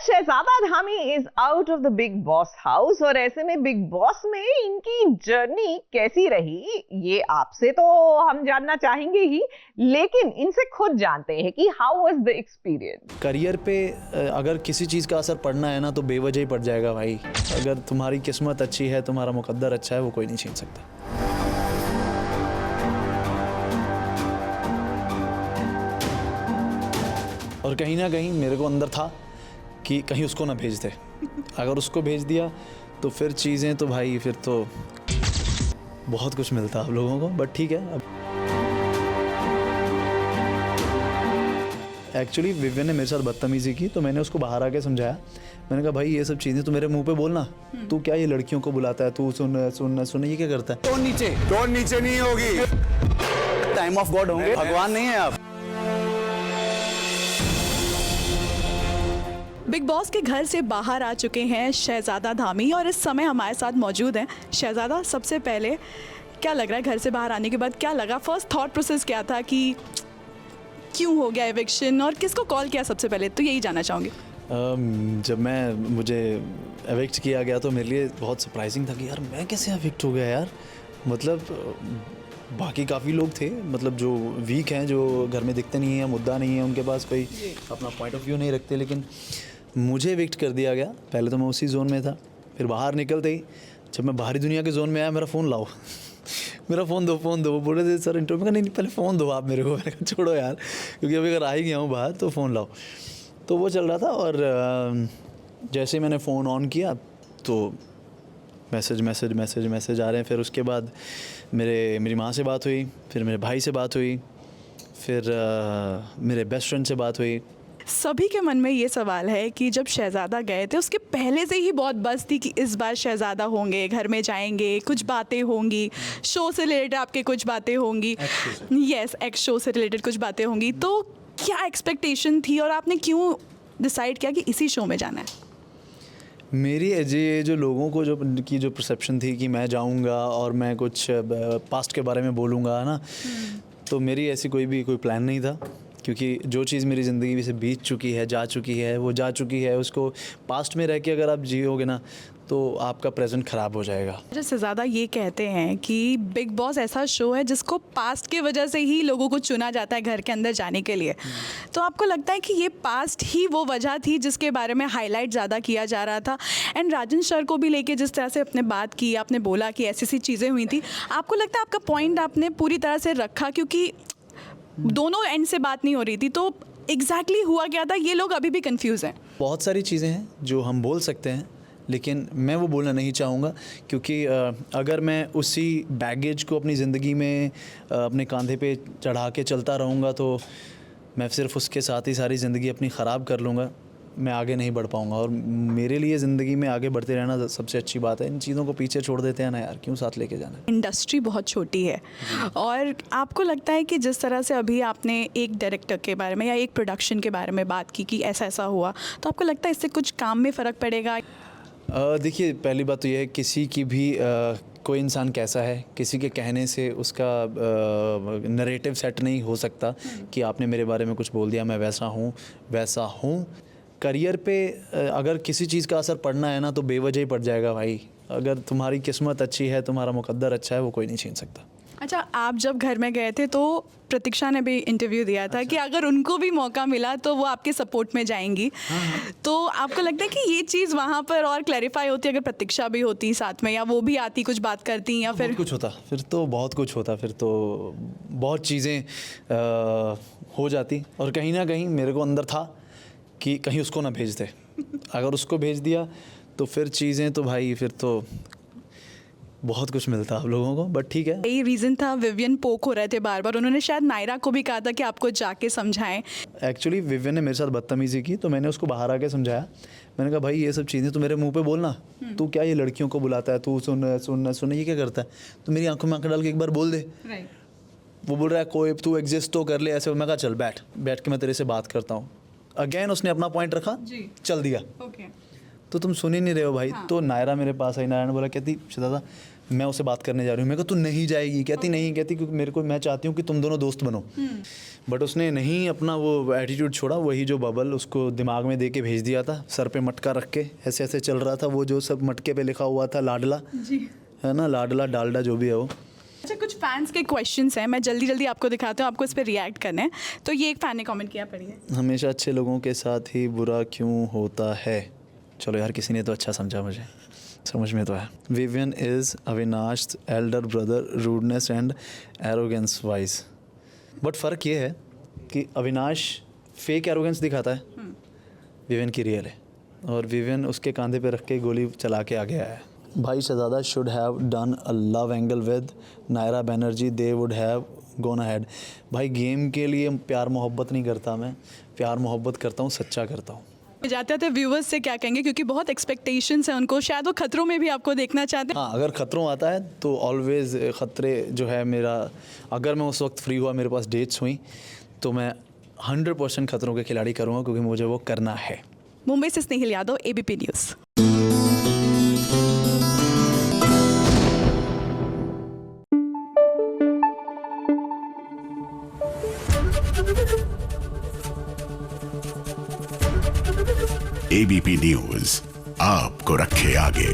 Shahzada Dhami is out of the Bigg Boss house और ऐसे में बिग बॉस में इनकी जर्नी कैसी रही ये आपसे तो हम जानना चाहेंगे ही, लेकिन इनसे खुद जानते हैं कि how was the experience. Career पे अगर किसी चीज़ का असर पड़ना है ना तो बेवजह ही पड़ जाएगा भाई। अगर तुम्हारी किस्मत अच्छी है, तुम्हारा मुकद्दर अच्छा है, वो कोई नहीं छीन सकता। और कहीं ना कहीं मेरे को अंदर था कि कहीं उसको ना भेज दे। अगर उसको भेज दिया तो फिर चीज़ें तो भाई फिर तो बहुत कुछ मिलता आप लोगों को, बट ठीक है। अब एक्चुअली विवियन ने मेरे साथ बदतमीज़ी की तो मैंने उसको बाहर आके समझाया। मैंने कहा भाई ये सब चीज़ें तो मेरे मुंह पे बोलना, तू क्या ये लड़कियों को बुलाता है, तू सुन सुन सुन ये क्या करता है। टोन नीचे नहीं होगी। टाइम ऑफ गॉड होंगे, भगवान नहीं है आप। बिग बॉस के घर से बाहर आ चुके हैं शहजादा धामी और इस समय हमारे साथ मौजूद हैं। शहजादा, सबसे पहले क्या लग रहा है घर से बाहर आने के बाद, क्या लगा, फर्स्ट थॉट प्रोसेस क्या था कि क्यों हो गया एविक्शन और किसको कॉल किया सबसे पहले, तो यही जानना चाहूँगी। जब मुझे एविक्ट किया गया तो मेरे लिए बहुत सरप्राइजिंग था कि यार मैं कैसे एविक्ट हो गया यार। मतलब बाकी काफ़ी लोग थे, मतलब जो वीक हैं, जो घर में दिखते नहीं हैं, मुद्दा नहीं है, उनके पास कोई अपना पॉइंट ऑफ व्यू नहीं रखते, लेकिन मुझे एविक्ट कर दिया गया। पहले तो मैं उसी जोन में था, फिर बाहर निकलते ही जब मैं बाहरी दुनिया के जोन में आया, मेरा फ़ोन लाओ मेरा फ़ोन दो। वो बोल रहे थे सर इंटरव्यू में, नहीं पहले फ़ोन दो आप मेरे को। मैंने कहा छोड़ो यार, क्योंकि अभी अगर आ ही गया हूँ बाहर तो फ़ोन लाओ। तो वो चल रहा था और जैसे मैंने फ़ोन ऑन किया तो मैसेज आ रहे हैं। फिर उसके बाद मेरी माँ से बात हुई, फिर मेरे भाई से बात हुई, फिर मेरे बेस्ट फ्रेंड से बात हुई। सभी के मन में ये सवाल है कि जब शहजादा गए थे उसके पहले से ही बहुत बज़ थी कि इस बार शहजादा होंगे, घर में जाएंगे, कुछ बातें होंगी, शो से रिलेटेड आपके कुछ बातें होंगी, यस एक्स शो से रिलेटेड कुछ बातें होंगी। तो क्या एक्सपेक्टेशन थी और आपने क्यों डिसाइड किया कि इसी शो में जाना है? मेरी ये जो लोगों को जो परसेप्शन थी कि मैं जाऊंगा और मैं कुछ पास्ट के बारे में बोलूँगा, है ना, तो मेरी ऐसी कोई प्लान नहीं था, क्योंकि जो चीज़ मेरी ज़िंदगी से बीत चुकी है, जा चुकी है, वो जा चुकी है। उसको पास्ट में रह के अगर आप जियोगे ना तो आपका प्रेजेंट ख़राब हो जाएगा। जैसे ज़्यादा ये कहते हैं कि बिग बॉस ऐसा शो है जिसको पास्ट की वजह से ही लोगों को चुना जाता है घर के अंदर जाने के लिए। तो आपको लगता है कि ये पास्ट ही वो वजह थी जिसके बारे में हाईलाइट ज़्यादा किया जा रहा था? एंड राजन सर को भी लेके जिस तरह से आपने बात की, आपने बोला कि ऐसी चीज़ें हुई थी, आपको लगता है आपका पॉइंट आपने पूरी तरह से रखा? क्योंकि दोनों एंड से बात नहीं हो रही थी, तो एग्जैक्टली हुआ क्या था, ये लोग अभी भी कंफ्यूज हैं। बहुत सारी चीज़ें हैं जो हम बोल सकते हैं, लेकिन मैं वो बोलना नहीं चाहूँगा, क्योंकि अगर मैं उसी बैगेज को अपनी ज़िंदगी में अपने कंधे पे चढ़ा के चलता रहूँगा तो मैं सिर्फ उसके साथ ही सारी ज़िंदगी अपनी ख़राब कर लूँगा, मैं आगे नहीं बढ़ पाऊँगा। और मेरे लिए ज़िंदगी में आगे बढ़ते रहना सबसे अच्छी बात है। इन चीज़ों को पीछे छोड़ देते हैं ना यार, क्यों साथ लेके जाना है। इंडस्ट्री बहुत छोटी है और आपको लगता है कि जिस तरह से अभी आपने एक डायरेक्टर के बारे में या एक प्रोडक्शन के बारे में बात की कि ऐसा ऐसा हुआ, तो आपको लगता है इससे कुछ काम में फ़र्क पड़ेगा? देखिए, पहली बात तो ये है किसी की भी कोई इंसान कैसा है, किसी के कहने से उसका नरेटिव सेट नहीं हो सकता कि आपने मेरे बारे में कुछ बोल दिया मैं वैसा हूँ। करियर पे अगर किसी चीज़ का असर पड़ना है ना तो बेवजह ही पड़ जाएगा भाई। अगर तुम्हारी किस्मत अच्छी है, तुम्हारा मुकद्दर अच्छा है, वो कोई नहीं छीन सकता। अच्छा, आप जब घर में गए थे तो प्रतीक्षा ने भी इंटरव्यू दिया था कि अगर उनको भी मौका मिला तो वो आपके सपोर्ट में जाएंगी। तो आपको लगता है कि ये चीज़ वहाँ पर और क्लैरिफाई होती अगर प्रतीक्षा भी होती साथ में, या वो भी आती, कुछ बात करती, या फिर कुछ होता? फिर तो बहुत कुछ होता, फिर तो बहुत चीज़ें हो जाती। और कहीं ना कहीं मेरे को अंदर था कि कहीं उसको ना भेज दे। अगर उसको भेज दिया तो फिर चीज़ें तो भाई फिर तो बहुत कुछ मिलता आप लोगों को, बट ठीक है। यही रीज़न था, विवियन पोक हो रहे थे बार बार, उन्होंने शायद नायरा को भी कहा था कि आपको जाके समझाएं। एक्चुअली विवियन ने मेरे साथ बदतमीज़ी की तो मैंने उसको बाहर आके समझाया। मैंने कहा भाई ये सब चीज़ें तो मेरे मुंह पे बोलना, तू क्या ये लड़कियों को बुलाता है, तू सुन सुन सुन ये क्या करता है, तो मेरी आंखों में आंखें डाल के एक बार बोल दे। वो बोल रहा है कोई तू एग्जिस्ट तो कर ले ऐसे। मैं कहा चल बैठ के मैं तेरे से बात करता हूँ। अगेन उसने अपना पॉइंट रखा, चल दिया। तो तुम सुन ही नहीं रहे हो भाई। तो नायरा मेरे पास आई, नायरा ने बोला कहती दादा मैं उससे बात करने जा रही हूँ, मैं कहा तू नहीं जाएगी, कहती नहीं, कहती क्योंकि मेरे को, मैं चाहती हूँ कि तुम दोनों दोस्त बनो। बट उसने नहीं अपना वो एटीट्यूड छोड़ा, वही जो बबल उसको दिमाग में दे के भेज दिया था, सर पे मटका रख के ऐसे ऐसे चल रहा था, वो जो सब मटके पे लिखा हुआ था लाडला जी है ना, लाडला डालडा जो भी है वो। अच्छा, कुछ फैंस के क्वेश्चंस हैं, मैं जल्दी जल्दी आपको दिखाती हूँ, आपको इस पर रिएक्ट करना है। तो ये एक फैन ने कमेंट किया, पढ़िए। हमेशा अच्छे लोगों के साथ ही बुरा क्यों होता है। चलो यार, किसी ने तो अच्छा समझा, मुझे समझ में तो है। Vivian is Avinash Elder brother, rudeness and arrogance wise. But फ़र्क ये है कि अविनाश फेक एरोगेंस दिखाता है, विवियन की रियल है, और विवियन उसके कंधे पे रख के गोली चला के आगे आया है। भाई Shehzada should have done a love angle with Naira Banerjee, they would have gone ahead. भाई गेम के लिए प्यार मोहब्बत नहीं करता मैं, प्यार मोहब्बत करता हूँ, सच्चा करता हूँ। जाते थे व्यूवर्स से क्या कहेंगे, क्योंकि बहुत एक्सपेक्टेशंस हैं उनको, शायद वो खतरों में भी आपको देखना चाहते हैं। हाँ, अगर खतरों आता है तो ऑलवेज़ ख़तरे जो है मेरा, अगर मैं उस वक्त फ्री हुआ, मेरे पास डेट्स हुई, तो मैं 100% खतरों के खिलाड़ी करूँगा, क्योंकि मुझे वो करना है। मुंबई से Snehil Yadav, ABP news. ABP news आपको रखे आगे।